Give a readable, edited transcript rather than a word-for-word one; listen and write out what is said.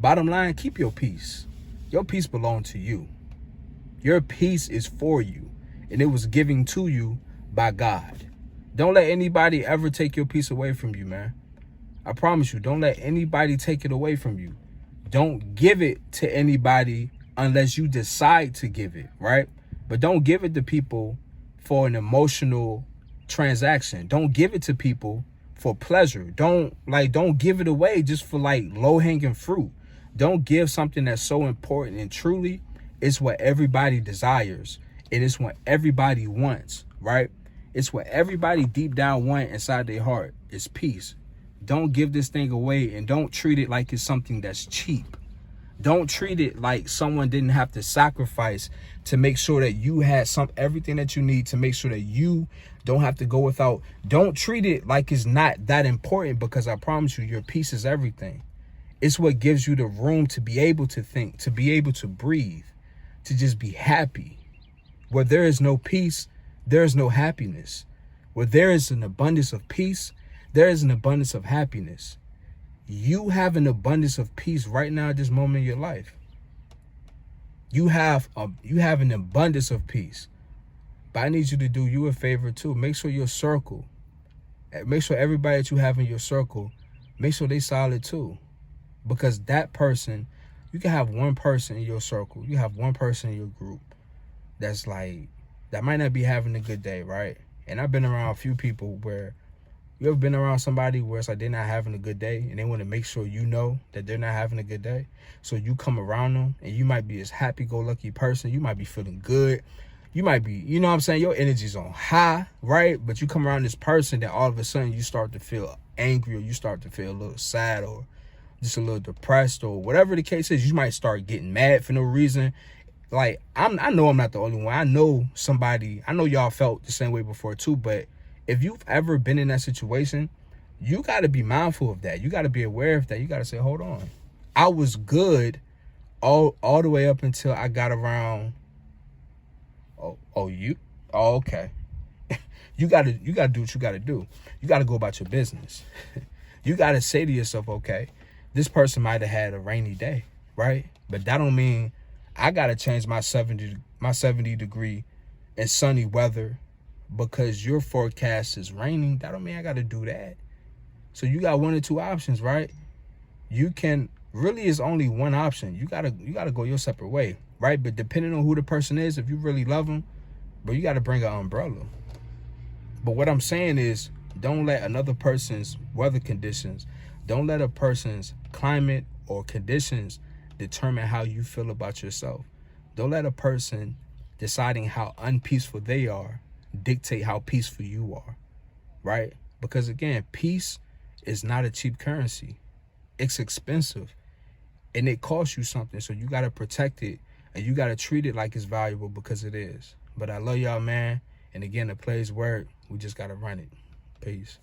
Bottom line, keep your peace. Your peace belongs to you. Your peace is for you, and it was given to you by God. Don't let anybody ever take your peace away from you, man. I promise you, don't let anybody take it away from you. Don't give it to anybody unless you decide to give it, right? But don't give it to people for an emotional transaction. Don't give it to people for pleasure. Don't give it away just for like low-hanging fruit. Don't give something that's so important, and truly it's what everybody desires, and it's what everybody wants, right? It's what everybody deep down want inside their heart. It's peace. Don't give this thing away, and don't treat it like it's something that's cheap. Don't treat it like someone didn't have to sacrifice to make sure that you had everything that you need to make sure that you don't have to go without. Don't treat it like it's not that important, because I promise you, your peace is everything. It's what gives you the room to be able to think, to be able to breathe, to just be happy. Where there is no peace, there is no happiness. Where there is an abundance of peace, there is an abundance of happiness. You have an abundance of peace right now at this moment in your life. You have an abundance of peace. But I need you to do you a favor too. Make sure your circle, make sure everybody that you have in your circle, make sure they solid too. Because that person, you can have one person in your circle, you have one person in your group that's like, that might not be having a good day, right? And I've been around a few people where, you ever been around somebody where it's like they're not having a good day and they want to make sure you know that they're not having a good day? So you come around them and you might be this happy-go-lucky person. You might be feeling good. You might be, you know what I'm saying? Your energy's on high, right? But you come around this person that all of a sudden you start to feel angry, or you start to feel a little sad, or just a little depressed, or whatever the case is. You might start getting mad for no reason. Like, I know I'm not the only one. I know somebody, I know y'all felt the same way before too, but if you've ever been in that situation, you got to be mindful of that. You got to be aware of that. You got to say, hold on. I was good all the way up until I got around. Okay. You got to do what you got to do. You got to go about your business. You got to say to yourself, okay, this person might have had a rainy day, right? But that don't mean I got to change my 70 degree and sunny weather because your forecast is raining. That don't mean I got to do that. So you got one or two options, right? You can, really is only one option. You gotta go your separate way, right? But depending on who the person is, if you really love them, but you got to bring an umbrella. But what I'm saying is, don't let another person's weather conditions, don't let a person's climate or conditions determine how you feel about yourself. Don't let a person deciding how unpeaceful they are dictate how peaceful you are, right? Because again, peace is not a cheap currency. It's expensive and it costs you something. So you got to protect it and you got to treat it like it's valuable, because it is. But I love y'all, man. And again, the plays work. We just got to run it. Peace.